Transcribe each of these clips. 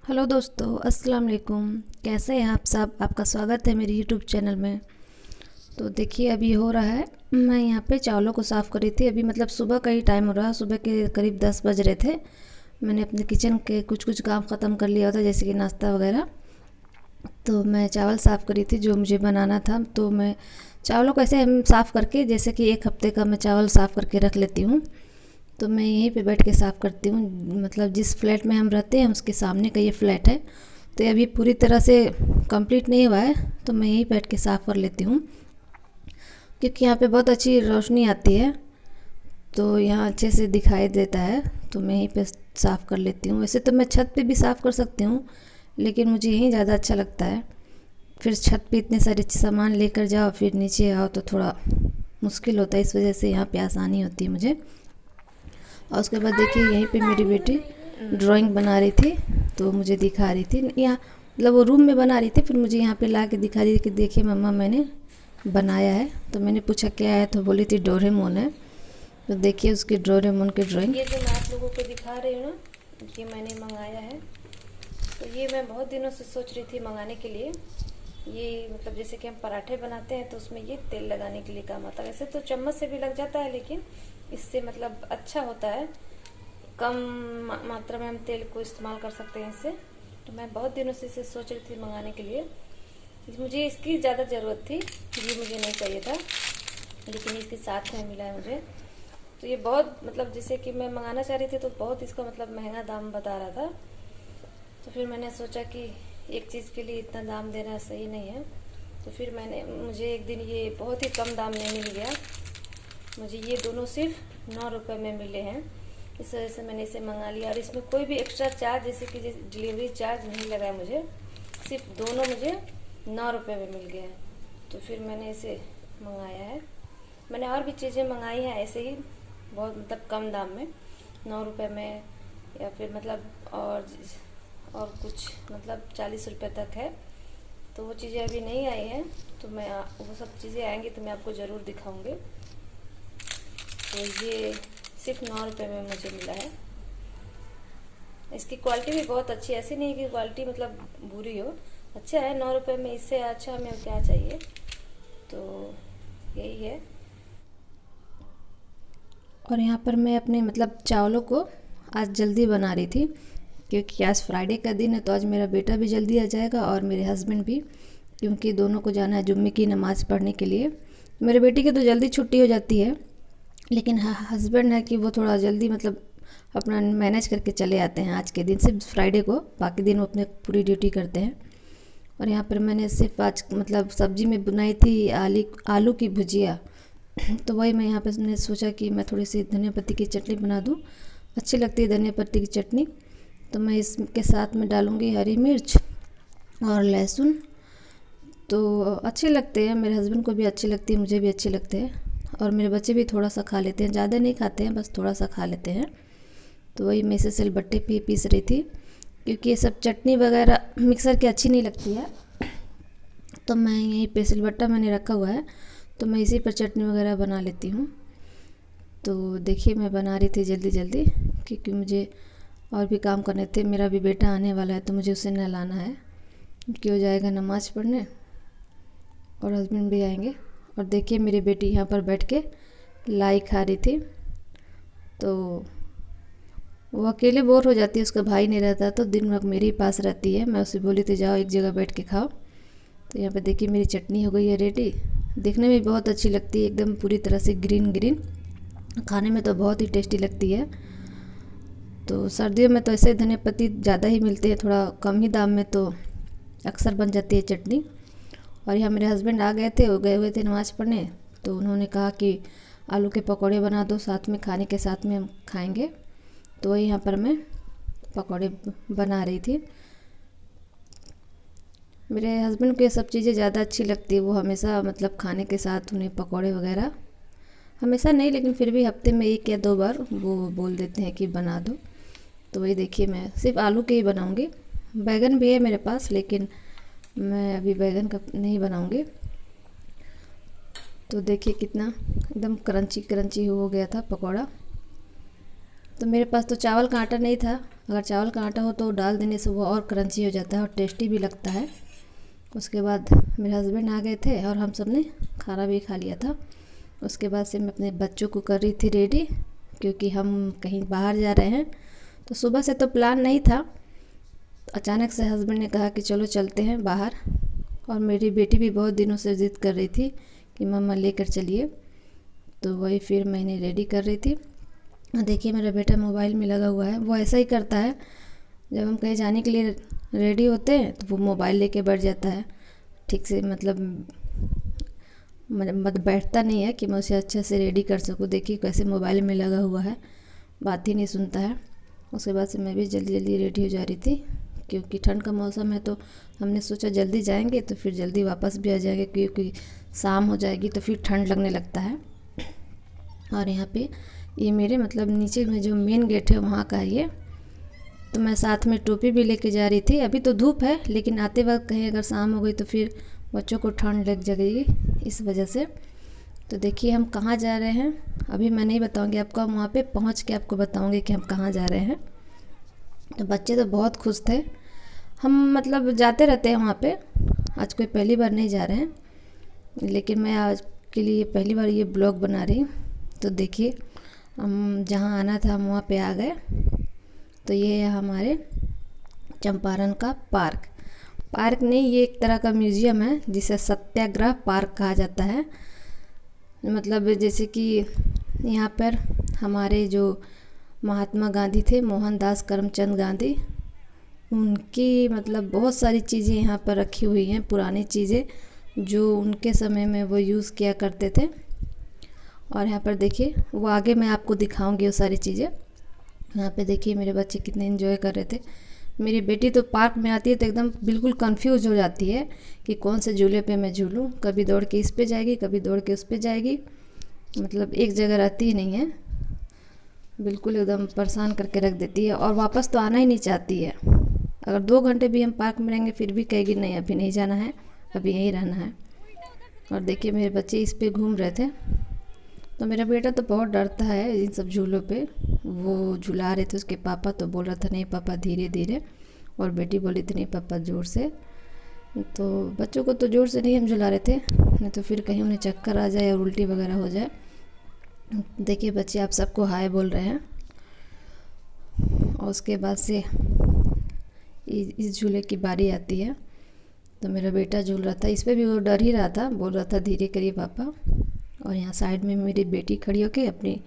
Hello दोस्तों, अस्सलाम वालेकुम। कैसे हैं आप सब? आपका स्वागत है मेरे यूट्यूब चैनल में। तो देखिए, अभी हो रहा है, मैं यहाँ पे चावलों को साफ़ कर रही थी। अभी मतलब सुबह का ही टाइम हो रहा है, सुबह के करीब 10 बज रहे थे। मैंने अपने किचन के कुछ कुछ काम ख़त्म कर लिया था, जैसे कि नाश्ता वगैरह। तो मैं चावल साफ़ कर रही थी जो मुझे बनाना था। तो मैं चावलों को ऐसे हम साफ़ करके, जैसे कि एक हफ़्ते का मैं चावल साफ़ करके रख लेती हूँ। तो मैं यहीं पे बैठ के साफ़ करती हूँ। मतलब जिस फ्लैट में हम रहते हैं उसके सामने का ये फ्लैट है। तो ये अभी पूरी तरह से कंप्लीट नहीं हुआ है, तो मैं यहीं बैठ के साफ़ कर लेती हूँ, क्योंकि यहाँ पे बहुत अच्छी रोशनी आती है, तो यहाँ अच्छे से दिखाई देता है। तो मैं यहीं पे साफ़ कर लेती हूँ। वैसे तो मैं छत पे भी साफ़ कर सकती हूँ, लेकिन मुझे यहीं ज़्यादा अच्छा लगता है। फिर छत पे इतने सारे सामान लेकर जाओ, फिर नीचे आओ, तो थोड़ा मुश्किल होता है। इस वजह से यहाँ पे आसानी होती है मुझे। और उसके बाद देखिए, यहीं पे मेरी बेटी ड्राइंग बना रही थी, तो मुझे दिखा रही थी। यहाँ मतलब वो रूम में बना रही थी, फिर मुझे यहाँ पे ला के दिखा रही थी कि देखिए मम्मा, मैंने बनाया है। तो मैंने पूछा क्या है, तो बोली थी डोरेमोन है। तो देखिए उसकी डोरेमोन की ड्राइंग। ये जो मैं आप लोगों को दिखा रही हूँ ना, ये मैंने मंगाया है। तो ये मैं बहुत दिनों से सोच रही थी मंगाने के लिए। ये मतलब जैसे कि हम पराठे बनाते हैं तो उसमें ये तेल लगाने के लिए काम आता है। वैसे तो चम्मच से भी लग जाता है, लेकिन इससे मतलब अच्छा होता है। कम मात्रा में हम तेल को इस्तेमाल कर सकते हैं इससे। तो मैं बहुत दिनों से इसे सोच रही थी मंगाने के लिए। मुझे इसकी ज़्यादा ज़रूरत थी, ये मुझे नहीं चाहिए था, लेकिन इसके साथ में मिला है मुझे। तो ये बहुत मतलब जैसे कि मैं मंगाना चाह रही थी, तो बहुत इसका मतलब महंगा दाम बता रहा था। तो फिर मैंने सोचा कि एक चीज़ के लिए इतना दाम देना सही नहीं है। तो फिर मुझे एक दिन ये बहुत ही कम दाम में मिल गया। मुझे ये दोनों सिर्फ 9 रुपये में मिले हैं। इस वजह से मैंने इसे मंगा लिया, और इसमें कोई भी एक्स्ट्रा चार्ज जैसे कि डिलीवरी चार्ज नहीं लगा है मुझे। सिर्फ दोनों मुझे 9 रुपये में मिल गए हैं। तो फिर मैंने इसे मंगाया है। मैंने और भी चीज़ें मंगाई हैं ऐसे ही, बहुत मतलब कम दाम में, 9 रुपये में, या फिर मतलब और कुछ मतलब 40 रुपये तक है। तो वो चीज़ें अभी नहीं आई हैं, तो वो सब चीज़ें आएंगी तो मैं आपको ज़रूर दिखाऊंगी। तो ये सिर्फ 9 रुपये में मुझे मिला है। इसकी क्वालिटी भी बहुत अच्छी है, ऐसी नहीं कि क्वालिटी मतलब बुरी हो, अच्छा है। 9 रुपये में इससे अच्छा हमें क्या चाहिए। तो यही है। और यहाँ पर मैं अपने मतलब चावलों को आज जल्दी बना रही थी, क्योंकि आज फ्राइडे का दिन है। तो आज मेरा बेटा भी जल्दी आ जाएगा और मेरे हस्बैंड भी, क्योंकि दोनों को जाना है जुम्मे की नमाज़ पढ़ने के लिए। मेरे बेटे की तो जल्दी छुट्टी हो जाती है, लेकिन हस्बैंड है कि वो थोड़ा जल्दी मतलब अपना मैनेज करके चले आते हैं आज के दिन, सिर्फ फ्राइडे को। बाकी दिन वो अपने पूरी ड्यूटी करते हैं। और यहाँ पर मैंने सिर्फ आज मतलब सब्जी में बनाई थी आलू की भुजिया। तो वही मैं यहाँ पे मैंने सोचा कि मैं थोड़ी सी धनिया पत्ती की चटनी बना दूँ, अच्छी लगती है धनिया पत्ती की चटनी। तो मैं इसके साथ में डालूँगी हरी मिर्च और लहसुन। तो अच्छे लगते हैं, मेरे हस्बैंड को भी अच्छी लगती है, मुझे भी अच्छे लगते हैं। और मेरे बच्चे भी थोड़ा सा खा लेते हैं, ज़्यादा नहीं खाते हैं, बस थोड़ा सा खा लेते हैं। तो वही मैं इसे सिलबट्टे पे पीस रही थी, क्योंकि ये सब चटनी वगैरह मिक्सर की अच्छी नहीं लगती है। तो मैं यहीं पे सिलबट्टा मैंने रखा हुआ है, तो मैं इसी पर चटनी वगैरह बना लेती हूँ। तो देखिए, मैं बना रही थी जल्दी जल्दी, क्योंकि मुझे और भी काम करने थे। मेरा भी बेटा आने वाला है, तो मुझे उसे नहलाना है, क्योंकि वो जाएगा नमाज़ पढ़ने, और हस्बैंड भी आएंगे। और देखिए, मेरी बेटी यहाँ पर बैठ के लाई खा रही थी। तो वो अकेले बोर हो जाती है, उसका भाई नहीं रहता, तो दिन भर मेरे ही पास रहती है। मैं उसे बोली थी जाओ एक जगह बैठ के खाओ। तो यहाँ पे देखिए, मेरी चटनी हो गई है रेडी। देखने में बहुत अच्छी लगती है, एकदम पूरी तरह से ग्रीन ग्रीन। खाने में तो बहुत ही टेस्टी लगती है। तो सर्दियों में तो ऐसे धनिया पत्ती ज़्यादा ही मिलते हैं, थोड़ा कम ही दाम में, तो अक्सर बन जाती है चटनी। और यहाँ मेरे हस्बैंड आ गए थे, वो गए हुए थे नमाज़ पढ़ने। तो उन्होंने कहा कि आलू के पकौड़े बना दो, साथ में खाने के साथ में हम खाएंगे। तो वही यहाँ पर मैं पकौड़े बना रही थी। मेरे हस्बैंड को ये सब चीज़ें ज़्यादा अच्छी लगती है। वो हमेशा मतलब खाने के साथ उन्हें पकौड़े वगैरह, हमेशा नहीं लेकिन फिर भी हफ्ते में 1 या 2 बार वो बोल देते हैं कि बना दो। तो वही देखिए, मैं सिर्फ आलू के ही बनाऊंगी। बैगन भी है मेरे पास, लेकिन मैं अभी बैगन का नहीं बनाऊंगी। तो देखिए कितना एकदम क्रंची क्रंची हो गया था पकौड़ा। तो मेरे पास तो चावल का आटा नहीं था, अगर चावल का आटा हो तो डाल देने से वो और क्रंची हो जाता है और टेस्टी भी लगता है। उसके बाद मेरे हस्बैंड आ गए थे और हम सब ने खाना भी खा लिया था। उसके बाद से मैं अपने बच्चों को कर रही थी रेडी, क्योंकि हम कहीं बाहर जा रहे हैं। तो सुबह से तो प्लान नहीं था, अचानक से हस्बैंड ने कहा कि चलो चलते हैं बाहर। और मेरी बेटी भी बहुत दिनों से ज़िद कर रही थी कि मम्मा लेकर चलिए, तो वही फिर मैंने रेडी कर रही थी। देखिए मेरा बेटा मोबाइल में लगा हुआ है। वो ऐसा ही करता है, जब हम कहीं जाने के लिए रेडी होते हैं तो वो मोबाइल लेके बैठ जाता है। ठीक से मतलब बैठता नहीं है कि मैं उसे अच्छे से रेडी कर सकूँ। देखिए कैसे मोबाइल में लगा हुआ है, बात ही नहीं सुनता है। उसके बाद से मैं भी जल्दी जल्दी रेडी हो जा रही थी, क्योंकि ठंड का मौसम है तो हमने सोचा जल्दी जाएंगे तो फिर जल्दी वापस भी आ जाएंगे, क्योंकि शाम हो जाएगी तो फिर ठंड लगने लगता है। और यहाँ पे ये मेरे मतलब नीचे में जो मेन गेट है वहाँ का है ये। तो मैं साथ में टोपी भी लेके जा रही थी। अभी तो धूप है, लेकिन आते वक्त कहीं अगर शाम हो गई तो फिर बच्चों को ठंड लग जाएगी, इस वजह से। तो देखिए हम कहाँ जा रहे हैं अभी मैं नहीं बताऊंगी आपको, हम वहाँ पे पहुँच के आपको बताऊंगी कि हम कहाँ जा रहे हैं। तो बच्चे तो बहुत खुश थे। हम मतलब जाते रहते हैं वहाँ पे, आज कोई पहली बार नहीं जा रहे हैं, लेकिन मैं आज के लिए पहली बार ये ब्लॉग बना रही हूँ। तो देखिए हम जहाँ आना था हम वहाँ पे आ गए। तो ये है हमारे चंपारण का पार्क नहीं, ये एक तरह का म्यूज़ियम है जिसे सत्याग्रह पार्क कहा जाता है। मतलब जैसे कि यहाँ पर हमारे जो महात्मा गांधी थे, मोहनदास करमचंद गांधी, उनकी मतलब बहुत सारी चीज़ें यहाँ पर रखी हुई हैं, पुरानी चीज़ें जो उनके समय में वो यूज़ किया करते थे। और यहाँ पर देखिए वो आगे मैं आपको दिखाऊंगी वो सारी चीज़ें। यहाँ पे देखिए मेरे बच्चे कितने एंजॉय कर रहे थे। मेरी बेटी तो पार्क में आती है तो एकदम बिल्कुल कंफ्यूज हो जाती है कि कौन से झूले पे मैं झूलूँ। कभी दौड़ के इस पे जाएगी, कभी दौड़ के उस पे जाएगी, मतलब एक जगह रहती ही नहीं है, बिल्कुल एकदम परेशान करके रख देती है। और वापस तो आना ही नहीं चाहती है। अगर 2 घंटे भी हम पार्क में रहेंगे फिर भी कहेगी नहीं अभी नहीं जाना है, अभी यहीं रहना है। और देखिए मेरे बच्चे इस पे घूम रहे थे। तो मेरा बेटा तो बहुत डरता है इन सब झूलों पे। वो झूला रहे थे, उसके पापा तो बोल रहा था नहीं पापा धीरे धीरे, और बेटी बोली थी नहीं पापा ज़ोर से। तो बच्चों को तो ज़ोर से नहीं हम झुला रहे थे, नहीं तो फिर कहीं उन्हें चक्कर आ जाए और उल्टी वगैरह हो जाए। देखिए बच्चे आप सबको हाय बोल रहे हैं। और उसके बाद से इस झूले की बारी आती है। तो मेरा बेटा झूल रहा था, इस पर भी वो डर ही रहा था, बोल रहा था धीरे करिए पापा। और यहाँ साइड में मेरी बेटी खड़ी होकर अपनी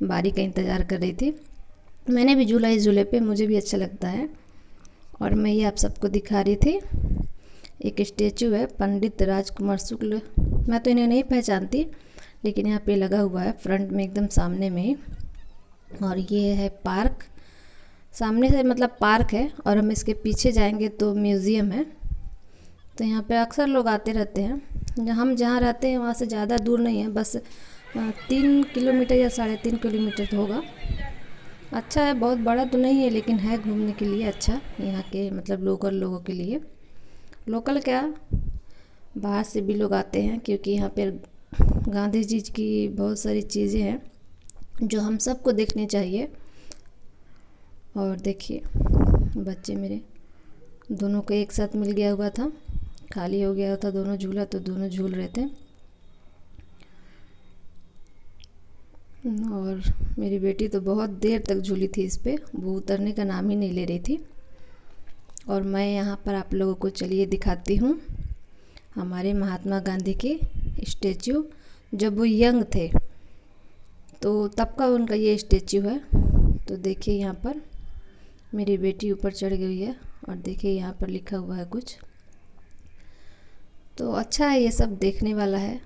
बारी का इंतज़ार कर रही थी। मैंने भी झूला इस झूले पे, मुझे भी अच्छा लगता है। और मैं ये आप सबको दिखा रही थी, एक स्टेचू है पंडित राजकुमार शुक्ल। मैं तो इन्हें नहीं पहचानती, लेकिन यहाँ पे लगा हुआ है फ्रंट में एकदम सामने में ही। और ये है पार्क, सामने से मतलब पार्क है, और हम इसके पीछे जाएंगे तो म्यूज़ियम है। तो यहाँ पे अक्सर लोग आते रहते हैं। हम जहाँ रहते हैं वहाँ से ज़्यादा दूर नहीं है, बस 3 किलोमीटर या 3.5 किलोमीटर होगा। अच्छा है, बहुत बड़ा तो नहीं है, लेकिन है घूमने के लिए अच्छा, यहाँ के मतलब लोकल लोगों के लिए। लोकल क्या, बाहर से भी लोग आते हैं, क्योंकि यहाँ पर गांधी जी की बहुत सारी चीज़ें हैं जो हम सबको देखनी चाहिए। और देखिए बच्चे मेरे दोनों को एक साथ मिल गया हुआ था, खाली हो गया था दोनों झूला, तो दोनों झूल रहे थे। और मेरी बेटी तो बहुत देर तक झूली थी इस पे, वो उतरने का नाम ही नहीं ले रही थी। और मैं यहाँ पर आप लोगों को चलिए दिखाती हूँ हमारे महात्मा गांधी के स्टेचू। जब वो यंग थे तो तब का उनका ये स्टेचू है। तो देखिए यहाँ पर मेरी बेटी ऊपर चढ़ गई है, और देखिए यहाँ पर लिखा हुआ है कुछ। तो अच्छा है, ये सब देखने वाला है।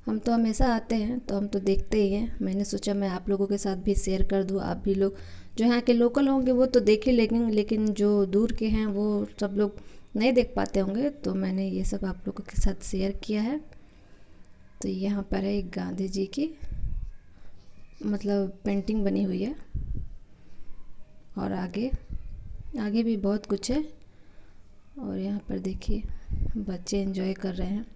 हम तो हमेशा आते हैं तो हम तो देखते ही हैं। मैंने सोचा मैं आप लोगों के साथ भी शेयर कर दूँ, आप भी लोग जो यहाँ के लोकल होंगे वो तो देख ही, लेकिन जो दूर के हैं वो सब लोग नहीं देख पाते होंगे, तो मैंने ये सब आप लोगों के साथ शेयर किया है। तो यहाँ पर है एक गांधी जी की मतलब पेंटिंग बनी हुई है, और आगे भी बहुत कुछ है। और यहाँ पर देखिए बच्चे एंजॉय कर रहे हैं।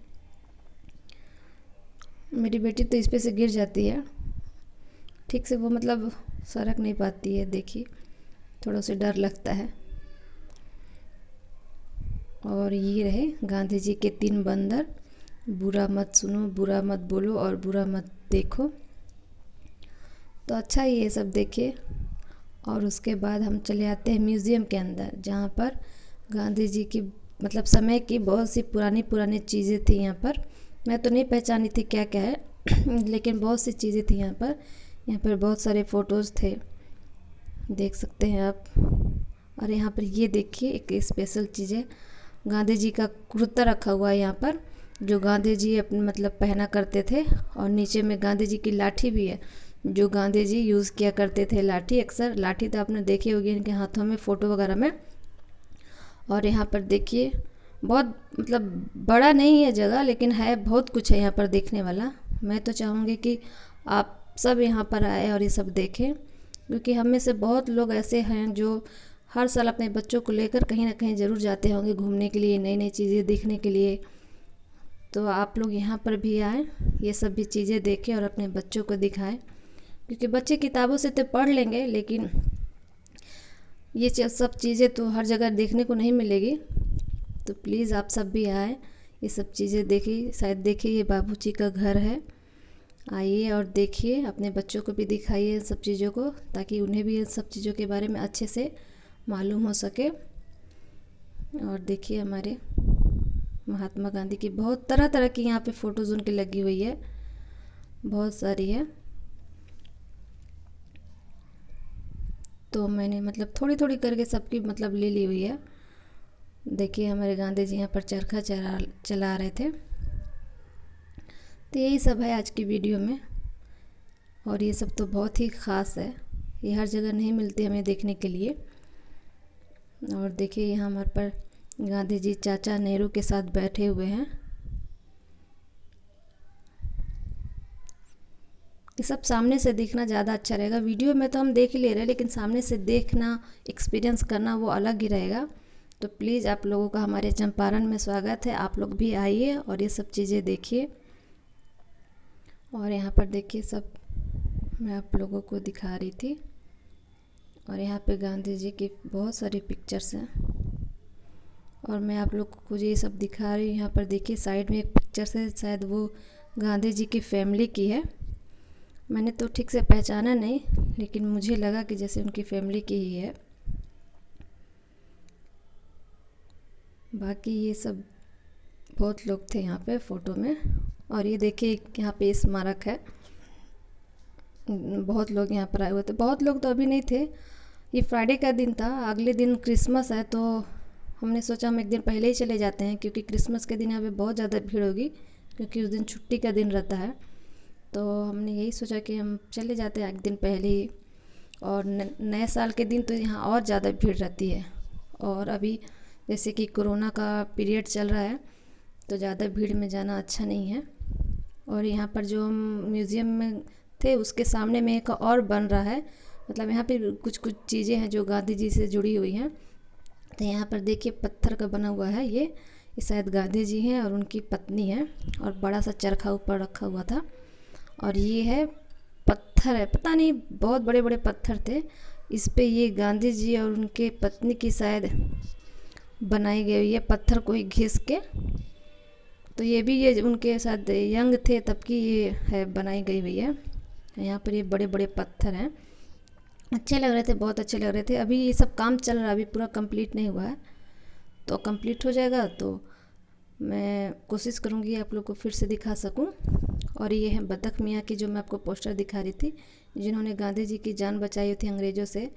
मेरी बेटी तो इस पे से गिर जाती है, ठीक से वो मतलब सरक नहीं पाती है। देखिए थोड़ा सा डर लगता है। और ये रहे गांधी जी के 3 बंदर, बुरा मत सुनो, बुरा मत बोलो और बुरा मत देखो। तो अच्छा ये सब देखिए। और उसके बाद हम चले आते हैं म्यूज़ियम के अंदर, जहाँ पर गांधी जी की मतलब समय की बहुत सी पुरानी पुरानी चीज़ें थी यहाँ पर। मैं तो नहीं पहचानी थी क्या क्या है लेकिन बहुत सी चीज़ें थी यहाँ पर। यहाँ पर बहुत सारे फ़ोटोज़ थे, देख सकते हैं आप। और यहाँ पर ये देखिए एक स्पेशल चीज़ है, गांधी जी का कुर्ता रखा हुआ है यहाँ पर, जो गांधी जी अपने मतलब पहना करते थे। और नीचे में गांधी जी की लाठी भी है, जो गांधी जी यूज़ किया करते थे। लाठी, अक्सर लाठी तो आपने देखी होगी इनके हाथों में, फ़ोटो वगैरह में। और यहाँ पर देखिए बहुत मतलब बड़ा नहीं है जगह, लेकिन है बहुत कुछ है यहाँ पर देखने वाला। मैं तो चाहूँगी कि आप सब यहाँ पर आए और ये सब देखें, क्योंकि हम में से बहुत लोग ऐसे हैं जो हर साल अपने बच्चों को लेकर कहीं ना कहीं ज़रूर जाते होंगे घूमने के लिए, नई नई चीज़ें देखने के लिए। तो आप लोग यहाँ पर भी आएँ, ये सब भी चीज़ें देखें और अपने बच्चों को दिखाएं, क्योंकि बच्चे किताबों से तो पढ़ लेंगे, लेकिन ये सब चीज़ें तो हर जगह देखने को नहीं मिलेगी। तो प्लीज़ आप सब भी आए, ये सब चीज़ें देखिए। शायद देखिए ये बाबूजी का घर है, आइए और देखिए, अपने बच्चों को भी दिखाइए इन सब चीज़ों को, ताकि उन्हें भी इन सब चीज़ों के बारे में अच्छे से मालूम हो सके। और देखिए हमारे महात्मा गांधी की बहुत तरह तरह की यहाँ पे फ़ोटोज़ उनकी लगी हुई है, बहुत सारी है। तो मैंने मतलब थोड़ी थोड़ी करके सबकी मतलब ले ली हुई है। देखिए हमारे गांधी जी यहाँ पर चरखा चला रहे थे। तो यही सब है आज की वीडियो में। और ये सब तो बहुत ही ख़ास है, ये हर जगह नहीं मिलती हमें देखने के लिए। और देखिए यहाँ हमारे पर गांधी जी चाचा नेहरू के साथ बैठे हुए हैं। ये सब सामने से देखना ज़्यादा अच्छा रहेगा। वीडियो में तो हम देख ही ले रहे हैं, लेकिन सामने से देखना, एक्सपीरियंस करना वो अलग ही रहेगा। तो प्लीज़ आप लोगों का हमारे चंपारण में स्वागत है, आप लोग भी आइए और ये सब चीज़ें देखिए। और यहाँ पर देखिए सब मैं आप लोगों को दिखा रही थी। और यहाँ पे गांधी जी की बहुत सारी पिक्चर्स हैं, और मैं आप लोग को ये सब दिखा रही हूँ। यहाँ पर देखिए साइड में एक पिक्चर है, शायद वो गांधी जी की फैमिली की है। मैंने तो ठीक से पहचाना नहीं, लेकिन मुझे लगा कि जैसे उनकी फैमिली की ही है। बाकी ये सब बहुत लोग थे यहाँ पे फ़ोटो में। और ये देखिए यहाँ पे स्मारक है, बहुत लोग यहाँ पर आए हुए थे। बहुत लोग तो अभी नहीं थे, ये फ्राइडे का दिन था, अगले दिन क्रिसमस है। तो हमने सोचा हम एक दिन पहले ही चले जाते हैं, क्योंकि क्रिसमस के दिन यहाँ पे बहुत ज़्यादा भीड़ होगी, क्योंकि उस दिन छुट्टी का दिन रहता है। तो हमने यही सोचा कि हम चले जाते हैं एक दिन पहले ही। और नए साल के दिन तो यहाँ और ज़्यादा भीड़ रहती है। और अभी जैसे कि कोरोना का पीरियड चल रहा है, तो ज़्यादा भीड़ में जाना अच्छा नहीं है। और यहाँ पर जो हम म्यूज़ियम में थे उसके सामने में एक और बन रहा है, मतलब यहाँ पे कुछ कुछ चीज़ें हैं जो गांधी जी से जुड़ी हुई हैं। तो यहाँ पर देखिए पत्थर का बना हुआ है, ये शायद गांधी जी हैं और उनकी पत्नी है, और बड़ा सा चरखा ऊपर रखा हुआ था। और ये है पत्थर है, पता नहीं बहुत बड़े बड़े पत्थर थे। इस पे ये गांधी जी और उनके पत्नी की शायद बनाई गई हुई है, पत्थर को ही घिस के। तो ये भी ये उनके साथ यंग थे तब की ये है बनाई गई हुई है। यहाँ पर ये बड़े बड़े पत्थर हैं, अच्छे लग रहे थे, बहुत अच्छे लग रहे थे। अभी ये सब काम चल रहा है, अभी पूरा कंप्लीट नहीं हुआ है। तो कंप्लीट हो जाएगा तो मैं कोशिश करूँगी आप लोग को फिर से दिखा सकूँ। और ये है बतख मियाँ की, जो मैं आपको पोस्टर दिखा रही थी, जिन्होंने गांधी जी की जान बचाई थी अंग्रेज़ों से।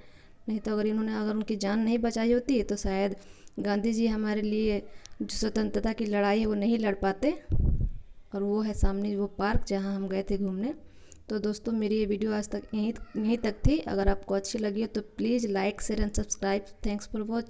नहीं तो अगर उनकी जान नहीं बचाई होती तो शायद गांधी जी हमारे लिए जो स्वतंत्रता की लड़ाई है वो नहीं लड़ पाते। और वो है सामने वो पार्क जहाँ हम गए थे घूमने। तो दोस्तों मेरी ये वीडियो आज तक यहीं तक थी। अगर आपको अच्छी लगी हो तो please like share and subscribe. Thanks for watching.